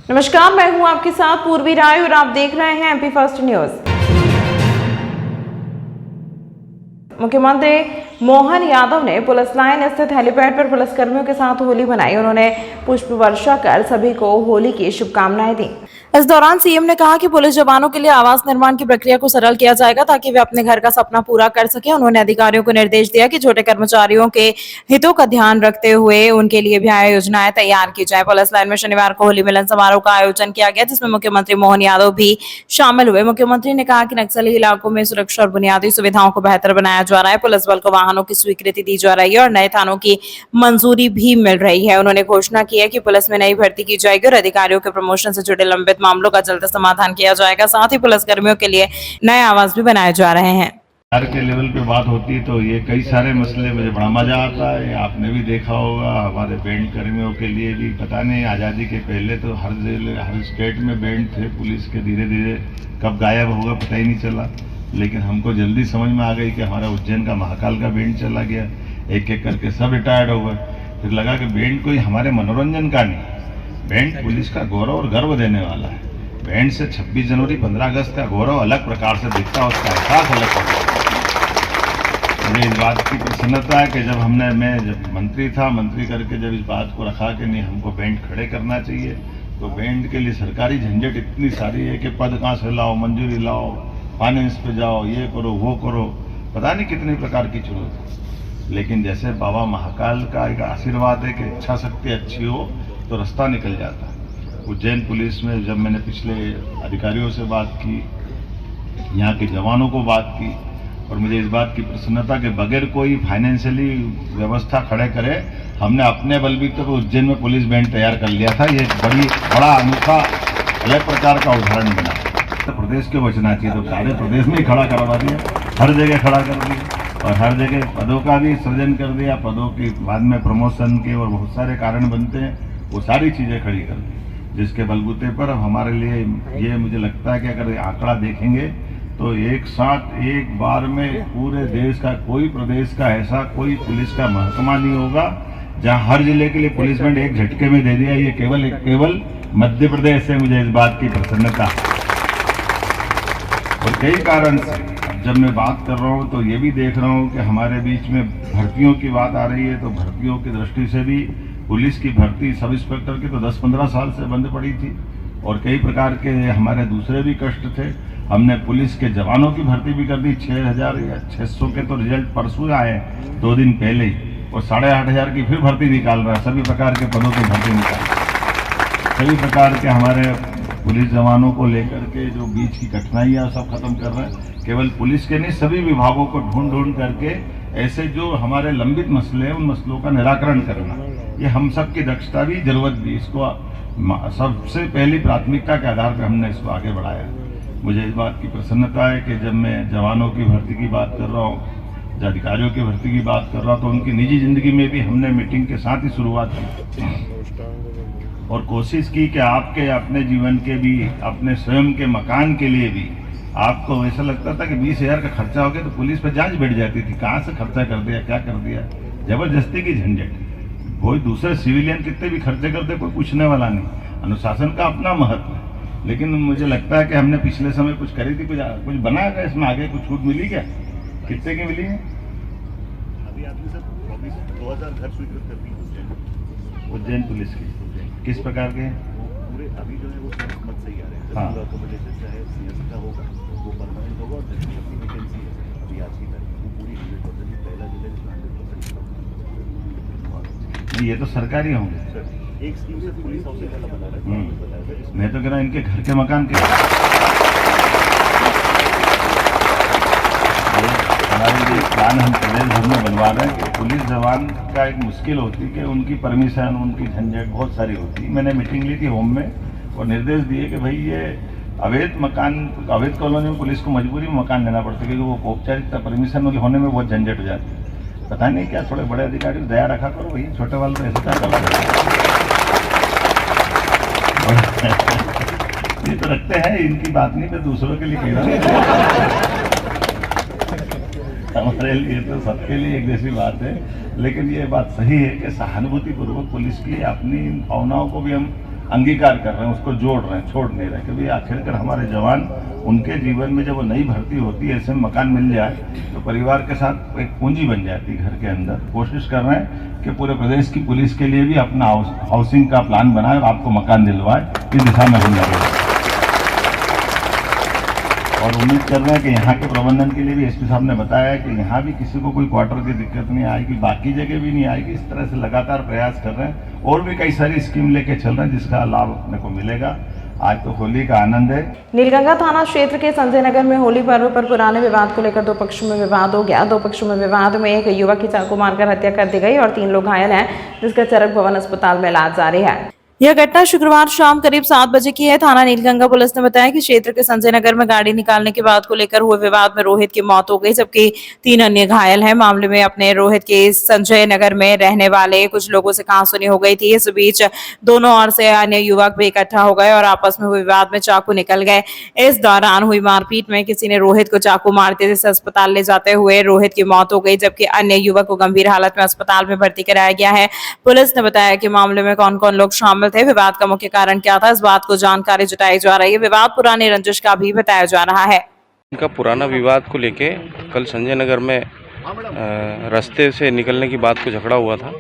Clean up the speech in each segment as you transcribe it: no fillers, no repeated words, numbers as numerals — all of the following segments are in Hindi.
नमस्कार, मैं हूं आपके साथ पूर्वी राय और आप देख रहे हैं एमपी फर्स्ट न्यूज। मुख्यमंत्री मोहन यादव ने पुलिस लाइन स्थित हेलीपैड पर पुलिसकर्मियों के साथ होली मनाई। उन्होंने पुष्प वर्षा कर सभी को होली की शुभकामनाएं दी। इस दौरान सीएम ने कहा कि पुलिस जवानों के लिए आवास निर्माण की प्रक्रिया को सरल किया जाएगा ताकि वे अपने घर का सपना पूरा कर सके। उन्होंने अधिकारियों को निर्देश दिया कि छोटे कर्मचारियों के हितों का ध्यान रखते हुए उनके लिए भी योजनाएं तैयार की जाए। पुलिस लाइन में शनिवार को होली मिलन समारोह का आयोजन किया गया, जिसमें मुख्यमंत्री मोहन यादव भी शामिल हुए। मुख्यमंत्री ने कहा कि नक्सली इलाकों में सुरक्षा और बुनियादी सुविधाओं को बेहतर बनाया जा रहा है। पुलिस बल को वाहनों की स्वीकृति दी जा रही है और नए थानों की मंजूरी भी मिल रही है। उन्होंने घोषणा की है कि पुलिस में नई भर्ती की जाएगी और अधिकारियों के प्रमोशन से जुड़े लंबित मामलों का जल्द समाधान किया जाएगा। साथ ही पुलिसकर्मियों के लिए नए आवास भी बनाए जा रहे हैं। सरकार के लेवल पे बात होती है तो ये कई सारे मसले मुझे बड़ा मजा आता है। आपने भी देखा होगा, हमारे बैंड कर्मियों के लिए भी पता नहीं, आज़ादी के पहले तो हर जिले हर स्टेट में बैंड थे पुलिस के, धीरे धीरे कब गायब होगा पता ही नहीं चला। लेकिन हमको जल्दी समझ में आ गई कि हमारा उज्जैन का महाकाल का बैंड चला गया, एक एक करके सब रिटायर्ड हो गए। फिर लगा कि बैंड कोई हमारे मनोरंजन का नहीं, बैंड पुलिस का गौरव और गर्व देने वाला है। बैंड से 26 जनवरी 15 अगस्त का गौरव अलग प्रकार से दिखता है, उसका एहसास अलग होता है। मुझे इस बात की प्रसन्नता है कि मैं जब मंत्री था, मंत्री करके जब इस बात को रखा कि नहीं हमको बैंड खड़े करना चाहिए, तो बैंड के लिए सरकारी झंझट इतनी सारी है कि पद कहाँ से लाओ, मंजूरी लाओ, फाइनेंस पे जाओ, ये करो वो करो, पता नहीं कितनी प्रकार की चुनौती। लेकिन जैसे बाबा महाकाल का एक आशीर्वाद है कि इच्छा शक्ति अच्छी हो तो रास्ता निकल जाता है। उज्जैन पुलिस में जब मैंने पिछले अधिकारियों से बात की, यहाँ के जवानों को बात की, और मुझे इस बात की प्रसन्नता के बगैर कोई फाइनेंशियली व्यवस्था खड़े करे, हमने अपने बलबूते पर उज्जैन में पुलिस बैंड तैयार कर लिया था। ये बड़ा अनोखा अलग प्रकार का उदाहरण बना। तो प्रदेश के बचना चाहिए तो सारे प्रदेश में ही खड़ा करवा दिया, हर जगह खड़ा कर दिया और हर जगह पदों का भी सृजन कर दिया। पदों के बाद में प्रमोशन के और बहुत सारे कारण बनते हैं, वो सारी चीज़ें खड़ी कर दी, जिसके बलबूते पर हमारे लिए ये मुझे लगता है कि अगर आंकड़ा देखेंगे तो एक साथ एक बार में पूरे देश का कोई प्रदेश का ऐसा कोई पुलिस का महकमा नहीं होगा जहां हर जिले के लिए पुलिस बैंड एक झटके में दे दिया। ये केवल मध्य प्रदेश से मुझे इस बात की प्रसन्नता और कई कारण से। जब मैं बात कर रहा हूँ तो ये भी देख रहा हूँ कि हमारे बीच में भर्तियों की बात आ रही है, तो भर्तियों की दृष्टि से भी पुलिस की भर्ती सब इंस्पेक्टर की तो 10-15 साल से बंद पड़ी थी और कई प्रकार के हमारे दूसरे भी कष्ट थे। हमने पुलिस के जवानों की भर्ती भी कर दी, 6000 या 600 के तो रिजल्ट परसों आए 2 दिन पहले ही, और 8500 की फिर भर्ती निकाल रहा है। सभी प्रकार के पदों की भर्ती निकाल, सभी प्रकार के हमारे पुलिस जवानों को लेकर के जो बीच की कठिनाइयाँ सब खत्म कर रहे हैं। केवल पुलिस के नहीं, सभी विभागों को ढूंढ करके ऐसे जो हमारे लंबित मसले हैं उन मसलों का निराकरण करना, ये हम सब की दक्षता भी जरूरत भी, इसको सबसे पहली प्राथमिकता के आधार पर हमने इसको आगे बढ़ाया। मुझे इस बात की प्रसन्नता है कि जब मैं जवानों की भर्ती की बात कर रहा हूँ, जब अधिकारियों की भर्ती की बात कर रहा हूँ, तो उनकी निजी जिंदगी में भी हमने मीटिंग के साथ ही शुरुआत की और कोशिश की कि आपके अपने जीवन के भी, अपने स्वयं के मकान के लिए भी, आपको ऐसा लगता था कि 20,000 का खर्चा हो गया तो पुलिस पर जांच बैठ जाती थी, कहाँ से खर्चा कर दिया, क्या कर दिया, जबरदस्ती की झंझट। कोई दूसरे सिविलियन कितने भी खर्चे करते, कोई पूछने वाला नहीं। अनुशासन का अपना महत्व है, लेकिन मुझे लगता है कि हमने पिछले समय कुछ करी थी, कुछ बनाया गया, इसमें आगे कुछ छूट मिली क्या, कितने की मिली है? अभी आपने सर 2000 घर स्वीकृत कर दी उज्जैन पुलिस की, किस प्रकार के? पूरे अभी जो है वो मत सही आ रहे हैं। हाँ, अकोमोडेशन चाहे सीएस का होगा वो परमानेंट होगा और जितनी अपनी वैकेंसी है अभी आज की तारीख वो पूरी 100% पहला जिले में 100%। ये तो सरकारी होंगे सर, एक स्कीम से पुलिस हाउस वाला बना रहा है। मैं तो कह रहा इनके घर के मकान के हमारे लिए प्लान हम प्रदेश भर में बनवा रहे हैं कि पुलिस जवान का एक मुश्किल होती कि उनकी परमिशन, उनकी झंझट बहुत सारी होती। मैंने मीटिंग ली थी होम में और निर्देश दिए कि भाई ये अवैध मकान, अवैध कॉलोनी में पुलिस को मजबूरी में मकान लेना पड़ता है क्योंकि वो औपचारिकता परमिशन होने में बहुत झंझट हो जाती है। पता नहीं क्या, थोड़े बड़े अधिकारी दया रखा करो, वही छोटे वाले तो ऐसा क्या कर ये तो रखते हैं, इनकी बात नहीं, मैं दूसरों के लिए कह रहा हूँ। हमारे लिए तो सबके लिए एक जैसी बात है, लेकिन ये बात सही है कि सहानुभूति पूर्वक पुलिस की अपनी भावनाओं को भी हम अंगीकार कर रहे हैं, उसको जोड़ रहे हैं, छोड़ नहीं रहे कि भाई आखिरकार हमारे जवान, उनके जीवन में जब वो नई भर्ती होती है, ऐसे में मकान मिल जाए तो परिवार के साथ एक पूंजी बन जाती है घर के अंदर। कोशिश कर रहे हैं कि पूरे प्रदेश की पुलिस के लिए भी अपना हाउसिंग का प्लान बनाए और आपको मकान दिलवाए, इस दिशा में हम लगे और उम्मीद कर रहे हैं कि यहाँ के प्रबंधन के लिए भी एसपी साहब ने बताया कि यहाँ भी किसी को कोई क्वार्टर की दिक्कत नहीं आएगी, बाकी जगह भी नहीं आएगी। इस तरह से लगातार प्रयास कर रहे हैं और भी कई सारी स्कीम लेके चल रहे हैं जिसका लाभ अपने को मिलेगा। आज तो होली का आनंद है। नीलगंगा थाना क्षेत्र के संजय नगर में होली पर्व पर पुराने विवाद को लेकर दो पक्षों में विवाद हो गया। दो पक्षों में विवाद में एक युवक की चाकू मारकर हत्या कर दी गई और 3 लोग घायल हैं, जिसका चरक भवन अस्पताल में इलाज जारी है। यह घटना शुक्रवार शाम करीब 7 बजे की है। थाना नीलगंगा पुलिस ने बताया कि क्षेत्र के संजय नगर में गाड़ी निकालने की बात को लेकर हुए विवाद में रोहित की मौत हो गई, जबकि 3 अन्य घायल हैं। मामले में अपने रोहित के संजय नगर में रहने वाले कुछ लोगों से कहासुनी हो गई थी। इस बीच दोनों ओर से अन्य युवक भी इकट्ठा हो गए और आपस में हुए विवाद में चाकू निकल गए। इस दौरान हुई मारपीट में किसी ने रोहित को चाकू मारते जिसे अस्पताल ले जाते हुए रोहित की मौत हो गई, जबकि अन्य युवक को गंभीर हालत में अस्पताल में भर्ती कराया गया है। पुलिस ने बताया कि मामले में कौन कौन लोग शामिल थे, विवाद का मुख्य कारण क्या था, इस बात को जानकारी जुटाई जा रही है। विवाद पुरानी रंजिश का भी बताया जा रहा है। इनका पुराना विवाद को लेके कल संजय नगर में रास्ते से निकलने की बात को झगड़ा हुआ था,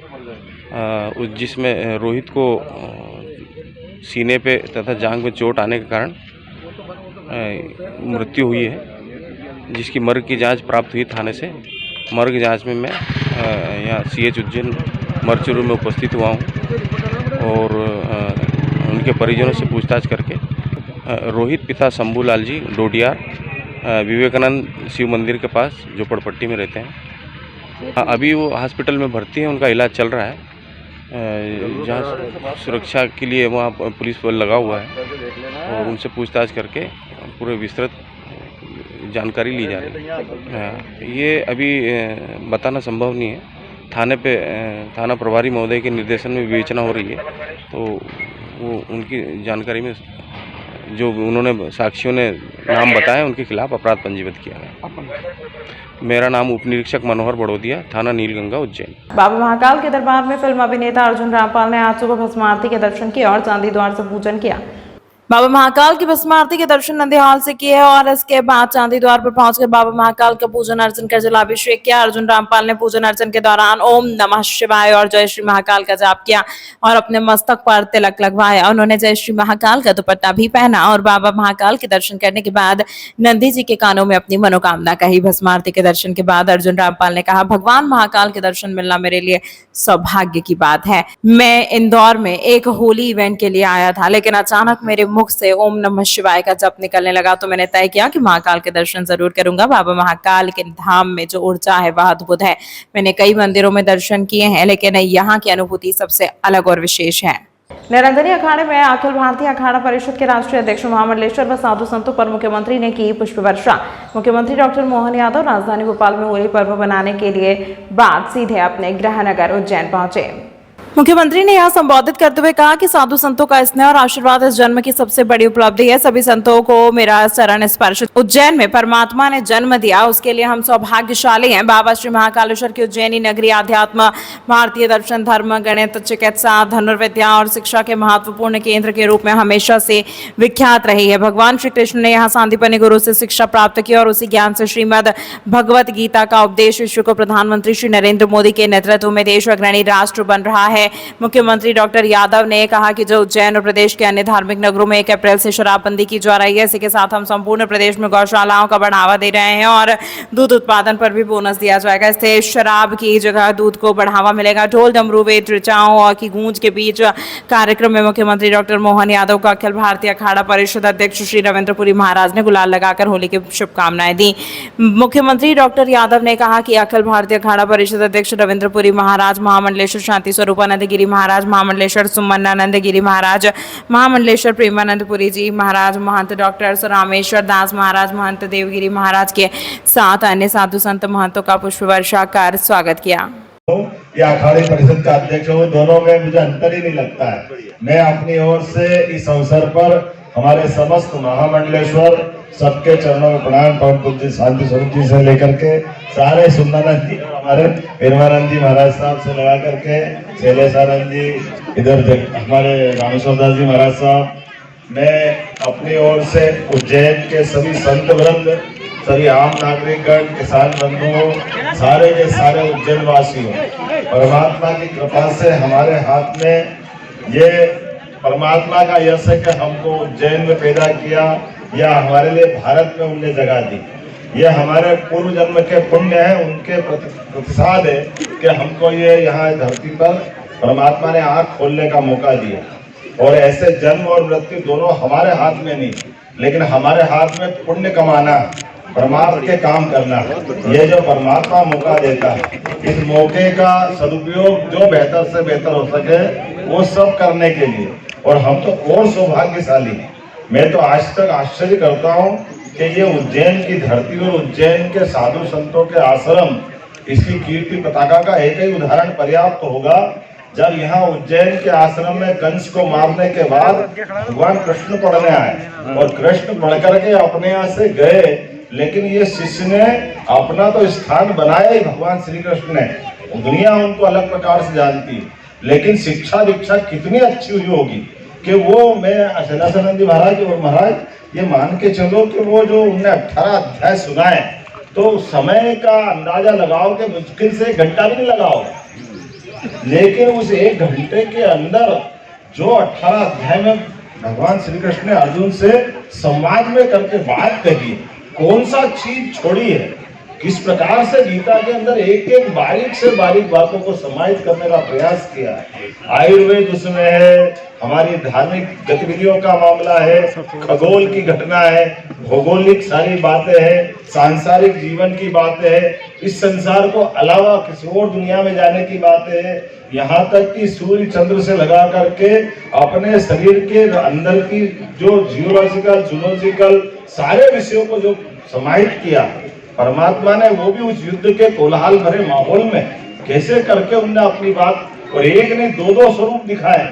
जिसमें रोहित को सीने पे तथा जांघ में चोट आने के कारण मृत्यु हुई है, जिसकी मर्ग की जांच प्राप्त हुई थाने से। मर्ग जांच में मैं यहाँ CH उज्जैन मर्चुरू में उपस्थित हुआ हूँ और उनके परिजनों से पूछताछ करके रोहित पिता शंभूलाल जी डोडियार विवेकानंद शिव मंदिर के पास झोपड़पट्टी में रहते हैं। अभी वो हॉस्पिटल में भर्ती हैं, उनका इलाज चल रहा है। जहाँ सुरक्षा के लिए वहाँ पुलिस बल लगा हुआ है और उनसे पूछताछ करके पूरे विस्तृत जानकारी ली जा रही है। ये अभी बताना संभव नहीं है। थाना प्रभारी महोदय के निर्देशन में विवेचना हो रही है, तो वो उनकी जानकारी में जो उन्होंने साक्षियों ने नाम बताए उनके खिलाफ अपराध पंजीबद्ध किया गया। मेरा नाम उप निरीक्षक मनोहर बड़ोदिया, थाना नीलगंगा उज्जैन। बाबा महाकाल के दरबार में फिल्म अभिनेता अर्जुन रामपाल ने आज सुबह भस्म आरती के दर्शन किए और चांदी द्वार से पूजन किया। बाबा महाकाल की भस्म आरती के दर्शन नंदीहाल से किए और इसके बाद चांदी द्वार पर पहुंचकर बाबा महाकाल का पूजन अर्चन कर जलाभिषेक किया। अर्जुन रामपाल ने पूजन अर्चन के दौरान ओम नमः शिवाय और जय श्री महाकाल का जाप किया और अपने मस्तक पर तिलक लगवाया। उन्होंने जय श्री महाकाल का दुपट्टा भी पहना और बाबा महाकाल के दर्शन करने के बाद नंदी जी के कानों में अपनी मनोकामना कही। भस्म आरती के दर्शन के बाद अर्जुन रामपाल ने कहा, भगवान महाकाल के दर्शन मिलना मेरे लिए सौभाग्य की बात है। मैं इंदौर में एक होली इवेंट के लिए आया था, लेकिन अचानक मेरे मुख से ओम नमः शिवाय का जप निकलने लगा, तो मैंने तय किया कि महाकाल के दर्शन जरूर करूंगा। बाबा महाकाल के धाम में जो ऊर्जा है वह अद्भुत है। मैंने कई मंदिरों में दर्शन किए हैं, लेकिन यहाँ की अनुभूति सबसे अलग और विशेष है। निरंजनी अखाड़े में अखिल भारतीय अखाड़ा परिषद के राष्ट्रीय अध्यक्ष महामंडलेश्वर व साधु संतों पर मुख्यमंत्री ने की पुष्प वर्षा। मुख्यमंत्री डॉक्टर मोहन यादव राजधानी भोपाल में होली पर्व मनाने के लिए बाद सीधे अपने गृह नगर उज्जैन पहुंचे। मुख्यमंत्री ने यहां संबोधित करते हुए कहा कि साधु संतों का स्नेह और आशीर्वाद इस जन्म की सबसे बड़ी उपलब्धि है। सभी संतों को मेरा चरण स्पर्श। उज्जैन में परमात्मा ने जन्म दिया, उसके लिए हम सौभाग्यशाली हैं। बाबा श्री महाकालेश्वर की उज्जैनी नगरी आध्यात्म, भारतीय दर्शन, धर्म, गणित, चिकित्सा, धनुर्विद्या और शिक्षा के महत्वपूर्ण केंद्र के रूप में हमेशा से विख्यात रही है। भगवान श्री कृष्ण ने यहाँ सांदीपनि गुरु से शिक्षा प्राप्त की और उसी ज्ञान से श्रीमद भगवत गीता का उपदेश विश्व को प्रधानमंत्री श्री नरेंद्र मोदी के नेतृत्व में देश अग्रणी राष्ट्र बन रहा है। मुख्यमंत्री डॉक्टर यादव ने कहा कि जो उज्जैन और प्रदेश के अन्य धार्मिक नगरों में 1 अप्रैल से शराबबंदी की जा रही है, इसी के साथ हम संपूर्ण प्रदेश में गौशालाओं का बढ़ावा दे रहे हैं और दूध उत्पादन पर भी बोनस दिया जाएगा। इससे शराब की जगह दूध को बढ़ावा मिलेगा। ढोल, डमरू, वेद, ऋचाओं और की गूंज के बीच कार्यक्रम में मुख्यमंत्री डॉक्टर मोहन यादव को अखिल भारतीय अखाड़ा परिषद अध्यक्ष श्री रविंद्रपुरी महाराज ने गुलाल लगाकर होली की शुभकामनाएं दी। मुख्यमंत्री डॉक्टर यादव ने कहा कि अखिल भारतीय अखाड़ा परिषद अध्यक्ष रविंद्रपुरी महाराज, महामंडलेश्वर शांति स्वरूपानंद गिरी महाराज, महामंडलेश्वर सुमनानंद गिरी महाराज, महामंडलेश्वर प्रेमानंदपुरी जी महाराज, महंत डॉक्टर रामेश्वर दास महाराज, महंत देवगिरी महाराज के साथ अन्य साधु संत महंतों का पुष्प वर्षा कर स्वागत किया। या अखाड़े परिषद का अध्यक्ष हूँ, दोनों में मुझे अंतर ही नहीं लगता है। मैं अपनी ओर से इस अवसर पर हमारे समस्त महामंडलेश्वर सबके चरणों में प्रणाम। परम पूज्य शांति स्वरूप जी से लेकर के सारे सुंदरानंद जी और हमारे प्रेमानंद जी महाराज साहब से लगा करके शैलेशानंद जी, इधर हमारे रामेश्वर दास जी महाराज साहब, मैं अपनी ओर से उज्जैन के सभी संत वृंद, सभी आम नागरिकगण, किसान बंधुओं, सारे के सारे उज्जैन वासियों, परमात्मा की कृपा से हमारे हाथ में ये परमात्मा का यश है कि हमको उज्जैन में पैदा किया, या हमारे लिए भारत में उनने जगह दी। ये हमारे पूर्व जन्म के पुण्य है, उनके प्रतिसाद है कि हमको ये यहाँ धरती पर परमात्मा ने आँख खोलने का मौका दिया। और ऐसे जन्म और मृत्यु दोनों हमारे हाथ में नहीं, लेकिन हमारे हाथ में पुण्य कमाना, परमात्मा के काम करना। ये जो परमात्मा मौका देता है, इस मौके का सदुपयोग जो बेहतर से बेहतर हो सके वो सब करने के लिए, और हम तो और सौभाग्यशाली हैं। मैं तो आज तक आश्चर्य करता हूँ कि ये उज्जैन की धरती और उज्जैन के साधु संतों के आश्रम, इसकी कीर्ति पताका का एक ही उदाहरण पर्याप्त होगा। जब यहाँ उज्जैन के आश्रम में कंस को मारने के बाद भगवान कृष्ण पढ़ने आए, और कृष्ण पढ़ करके अपने यहाँ से गए, लेकिन ये शिष्य ने अपना तो स्थान बनाया ही भगवान श्री कृष्ण ने। दुनिया उनको अलग प्रकार से जानती है, लेकिन शिक्षा दीक्षा कितनी अच्छी हुई होगी कि वो, मैं शैलेशानंद जी महाराज ये मान के चलो कि वो जो उन्होंने 18 अध्याय सुनाए, तो समय का अंदाजा लगाओ कि मुश्किल से 1 घंटा भी नहीं लगाओ, लेकिन उस 1 घंटे के अंदर जो 18 अध्याय में भगवान श्री कृष्ण ने अर्जुन से संवाद में करके बात कही, कौन सा चीज छोड़ी है, किस प्रकार से गीता के अंदर एक एक बारीक से बारीक बातों को समाहित करने का प्रयास किया है। आयुर्वेद उसमें है, हमारी धार्मिक गतिविधियों का मामला है, खगोल की घटना है, भौगोलिक सारी बातें हैं, सांसारिक जीवन की बातें हैं, इस संसार को अलावा किसी और दुनिया में जाने की बातें हैं, यहाँ तक कि सूर्य चंद्र से लगा करके अपने शरीर के अंदर की जो जियोलॉजिकल जूलॉजिकल सारे विषयों को जो समाहित किया परमात्मा ने, वो भी उस युद्ध के कोलाहल भरे माहौल में कैसे करके उनने अपनी बात, और एक ने 2 स्वरूप दिखाए।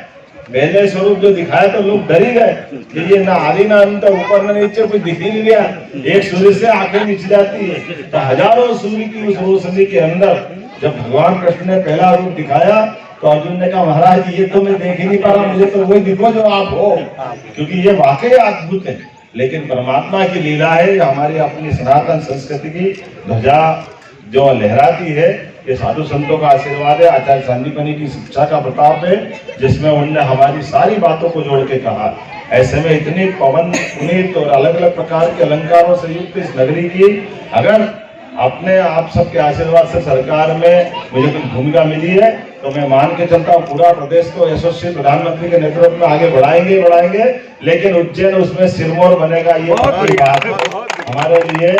पहले स्वरूप जो दिखाया तो लोग डर ही गए कि ये ना आदि ना अंत, ऊपर ना नीचे, कुछ दिख ही नहीं गया, एक सूर्य से आंखें नीचे जाती है। तो हजारों सूर्य की उस रोशनी के अंदर जब भगवान कृष्ण ने पहला रूप दिखाया, तो अर्जुन ने कहा महाराज ये तो मैं देख ही नहीं पा रहा, मुझे तो वही दिखो जो आप हो, क्योंकि ये वाकई अद्भुत है। लेकिन परमात्मा की लीला है, हमारी अपनी सनातन संस्कृति की ध्वजा जो लहराती है, ये साधु संतों का आशीर्वाद है, आचार्य सांदीपनि की शिक्षा का प्रताप है, जिसमें उन्होंने हमारी सारी बातों को जोड़ के कहा। ऐसे में इतनी पवन पुनीत और अलग अलग प्रकार के अलंकारों से युक्त इस नगरी की अगर अपने आप सबके आशीर्वाद से सरकार में मुझे कुछ भूमिका मिली है, तो मैं मान के चलता हूँ पूरा प्रदेश को यशस्वी प्रधानमंत्री के नेतृत्व में आगे बढ़ाएंगे, लेकिन उज्जैन उसमें सिरमौर बनेगा, ये बड़ी बात है हमारे लिए।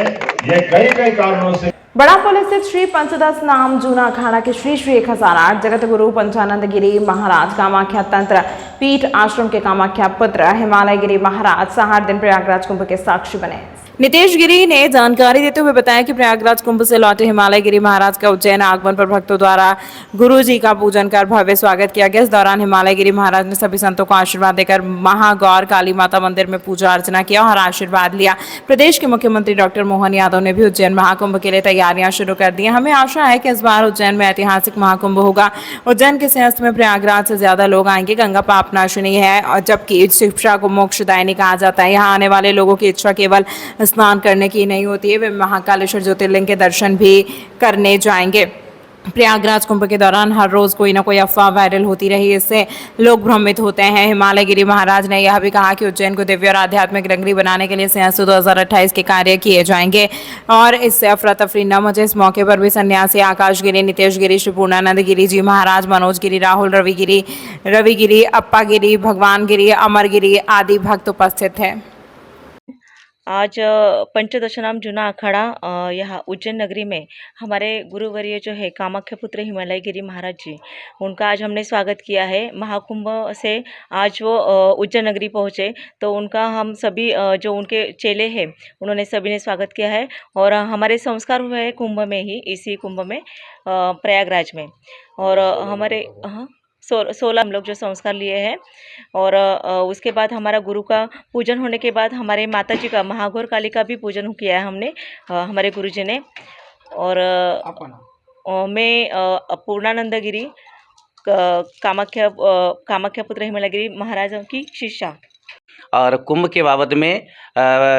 ये कई कारणों से बड़ा पुल स्थित श्री पंचदश नाम जूना अखाड़ा के श्री श्री 1008 जगत गुरु पंचानंद गिरी महाराज कामाख्या तंत्र पीठ आश्रम के कामाख्या पुत्र हिमालय गिरी महाराज 60 दिन प्रयागराज कुंभ के साक्षी बने। नितेश गिरी ने जानकारी देते हुए बताया कि प्रयागराज कुंभ से लौटे हिमालय गिरी महाराज का उज्जैन आगमन पर भक्तों द्वारा गुरु जी का पूजन कर भव्य स्वागत किया गया। इस दौरान हिमालय गिरी महाराज ने सभी संतों को आशीर्वाद देकर महागौर काली माता मंदिर में पूजा अर्चना किया और आशीर्वाद लिया। प्रदेश के मुख्यमंत्री डॉक्टर मोहन यादव ने भी उज्जैन महाकुंभ के लिए तैयारियां शुरू कर दी। हमें आशा है कि इस बार उज्जैन में ऐतिहासिक महाकुंभ होगा। उज्जैन के सिंहस्थ में प्रयागराज से ज्यादा लोग आएंगे। गंगा पाप नाशिनी है और जबकि शिक्षा को मोक्षदायिनी कहा जाता है। यहाँ आने वाले लोगों की इच्छा केवल स्नान करने की नहीं होती है, वे महाकालेश्वर ज्योतिर्लिंग के दर्शन भी करने जाएंगे। प्रयागराज कुंभ के दौरान हर रोज कोई ना कोई अफवाह वायरल होती रही, इससे लोग भ्रमित होते हैं। हिमालय गिरी महाराज ने यह भी कहा कि उज्जैन को दिव्य और आध्यात्मिक नगरी बनाने के लिए सिंहस्थ 2028 के कार्य किए जाएंगे और इससे अफरा तफरी न मचे। इस मौके पर भी सन्यासी आकाश गिरी, नितेश गिरी, श्री पूर्णानंद गिरी जी महाराज, मनोज गिरी, राहुल रवि गिरी, अप्पा गिरी, भगवान गिरी, अमर गिरी आदि भक्त उपस्थित है। आज पंचदशनाम जूना अखाड़ा यहाँ उज्जैन नगरी में हमारे गुरुवर्य जो है कामाख्या पुत्र हिमालय गिरी महाराज जी, उनका आज हमने स्वागत किया है। महाकुंभ से आज वो उज्जैन नगरी पहुँचे, तो उनका हम सभी जो उनके चेले हैं उन्होंने सभी ने स्वागत किया है। और हमारे संस्कार हुए हैं कुंभ में ही, इसी कुंभ में प्रयागराज में, और हमारे 16 हम लोग जो संस्कार लिए हैं। और उसके बाद हमारा गुरु का पूजन होने के बाद हमारे माता जी का महाघोर काली का भी पूजन किया है हमने, हमारे गुरु जी ने। और मैं पूर्णानंद गिरी कामाख्या पुत्र हिमालयगिरी महाराज की शिष्या। और कुंभ के बाबत में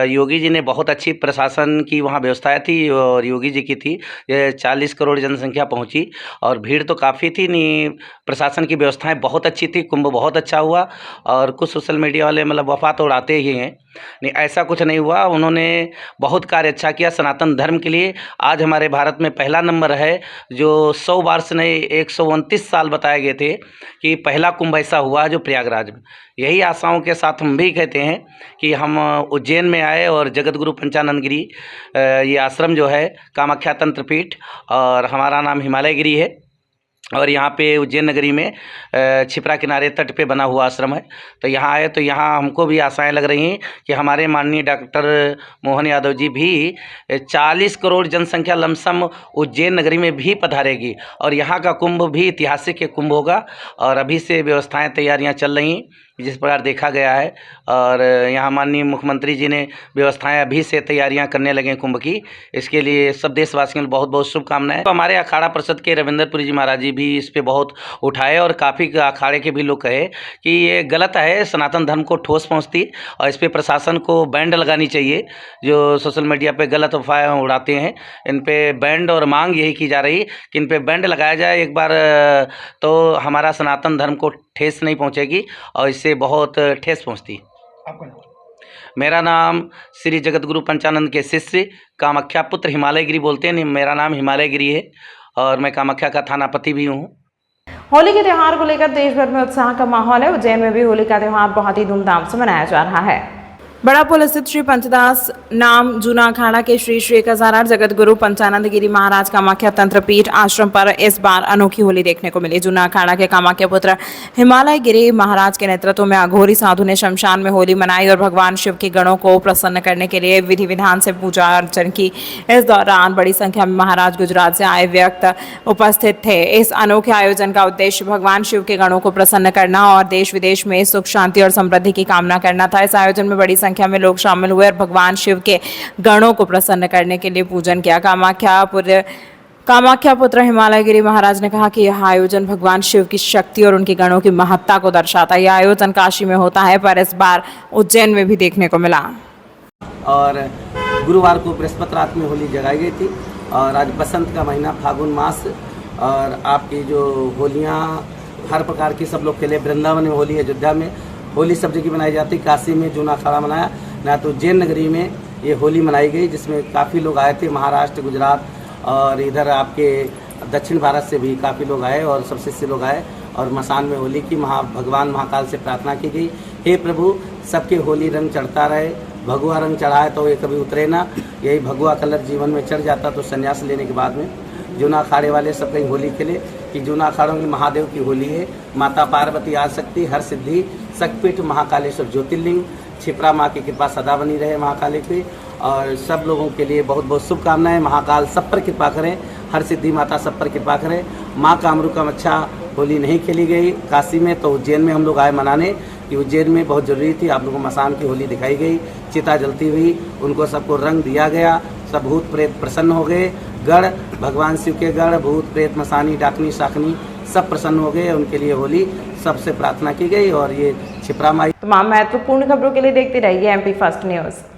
योगी जी ने बहुत अच्छी प्रशासन की वहाँ व्यवस्थाएं थी और योगी जी की थी। ये 40 करोड़ जनसंख्या पहुँची और भीड़ तो काफ़ी थी, नहीं प्रशासन की व्यवस्थाएं बहुत अच्छी थी। कुंभ बहुत अच्छा हुआ और कुछ सोशल मीडिया वाले मतलब वफा तो उड़ाते ही हैं, नहीं ऐसा कुछ नहीं हुआ। उन्होंने बहुत कार्य अच्छा किया सनातन धर्म के लिए। आज हमारे भारत में पहला नंबर है, जो 100 वर्ष नहीं 129 साल बताए गए थे कि पहला कुंभ ऐसा हुआ जो प्रयागराज में। यही आशाओं के साथ हम भी कहते हैं कि हम उज्जैन में आए और जगत गुरु पंचानंद गिरी ये आश्रम जो है कामाख्या तंत्र पीठ, और हमारा नाम हिमालय गिरी है। और यहाँ पे उज्जैन नगरी में छिपरा किनारे तट पे बना हुआ आश्रम है। तो यहाँ आए तो यहाँ हमको भी आशाएं लग रही हैं कि हमारे माननीय डॉक्टर मोहन यादव जी भी 40 करोड़ जनसंख्या लमसम उज्जैन नगरी में भी पधारेगी और यहाँ का कुंभ भी ऐतिहासिक कुंभ होगा। और अभी से व्यवस्थाएं तैयारियां चल रही हैं जिस प्रकार देखा गया है। और यहाँ माननीय मुख्यमंत्री जी ने व्यवस्थाएं अभी से तैयारियां करने लगे कुंभ की। इसके लिए सब देशवासियों को बहुत बहुत शुभकामनाएं। तो हमारे अखाड़ा परिषद के रविंद्रपुरी जी महाराज जी भी इस पे बहुत उठाए और काफ़ी अखाड़े के भी लोग कहे कि ये गलत है, सनातन धर्म को ठोस पहुँचती और इस पर प्रशासन को बैंड लगानी चाहिए। जो सोशल मीडिया पे गलत अफवाह उड़ाते हैं इन पे बैंड और मांग यही की जा रही कि इन पे बैंड लगाया जाए एक बार, तो हमारा सनातन धर्म को ठेस नहीं पहुंचेगी और इससे बहुत ठेस पहुंचती। मेरा नाम श्री जगत गुरु पंचानंद के शिष्य कामाख्या पुत्र हिमालय गिरी बोलते हैं। मेरा नाम हिमालय गिरी है और मैं कामाख्या का थानापति भी हूँ। होली के त्यौहार को लेकर देश भर में उत्साह का माहौल है। उज्जैन में भी होली का त्यौहार बहुत ही धूमधाम से मनाया जा रहा है। बड़ा पुल स्थित श्री पंचदास नाम जूना अखाड़ा के श्री श्री 1008 जगत गुरु पंचानंद गिरी महाराज कामाख्या तंत्रपीठ आश्रम पर इस बार अनोखी होली देखने को मिली। जूना अखाड़ा के कामाख्या पुत्र हिमालय गिरी महाराज के नेतृत्व में अघोरी साधु ने शमशान में होली मनाई और भगवान शिव के गणों को प्रसन्न करने के लिए विधि विधान से पूजा अर्चन की। इस दौरान बड़ी संख्या में महाराज गुजरात से आए व्यक्ति उपस्थित थे। इस अनोखे आयोजन का उद्देश्य भगवान शिव के गणों को प्रसन्न करना और देश विदेश में सुख शांति और समृद्धि की कामना करना था। इस आयोजन में बड़ी संख्या में लोग शामिल हुए और भगवान शिव के गणों को प्रसन्न करने के लिए पूजन किया। कामाख्या पुत्र हिमालय गिरी महाराज ने कहा कि यह आयोजन भगवान शिव की शक्ति और उनके गणों की महत्ता को दर्शाता है। यह आयोजन काशी में होता है पर इस बार उज्जैन में भी देखने को मिला। और गुरुवार को बृहस्पति रात में होली जगाई गई थी और आज बसंत का महीना फागुन मास और आपकी जो होलियाँ हर प्रकार की सब लोग खेले। वृंदावन में होली, अयोध्या में होली सब जगह मनाई जाती। काशी में जूना अखाड़ा मनाया ना, तो उज्जैन नगरी में ये होली मनाई गई जिसमें काफ़ी लोग आए थे। महाराष्ट्र, गुजरात और इधर आपके दक्षिण भारत से भी काफ़ी लोग आए और सब शिष्य लोग आए और मसान में होली की भगवान महाकाल से प्रार्थना की गई, हे प्रभु सबके होली रंग चढ़ता रहे। भगवा रंग चढ़ाए तो ये कभी उतरे ना, यही भगवा कलर जीवन में चढ़ जाता तो संन्यास लेने के बाद में जूना अखाड़े वाले सब कहीं होली खेले कि जूना अखाड़ों में महादेव की होली है। माता पार्वती आदिशक्ति हर सिद्धि शक्तिपीठ महाकालेश्वर ज्योतिर्लिंग छिपरा माँ की कृपा सदा बनी रहे महाकाली पे। और सब लोगों के लिए बहुत बहुत शुभकामनाएं। महाकाल सब पर कृपा करें, हर सिद्धि माता सब पर कृपा करें। माँ कामरू का अच्छा होली नहीं खेली गई काशी में, तो उज्जैन में हम लोग आए मनाने कि उज्जैन में बहुत ज़रूरी थी। आप लोगों को मसान की होली दिखाई गई, चिता जलती हुई, उनको सबको रंग दिया गया, सब भूत प्रेत प्रसन्न हो गए। गढ़ भगवान शिव के गढ़ भूत प्रेत मसानी डाकनी शाकनी सब प्रसन्न हो गए। उनके लिए होली सबसे प्रार्थना की गई और ये छिपरा माई। तमाम महत्वपूर्ण खबरों के लिए देखते रहिए MP फर्स्ट न्यूज़।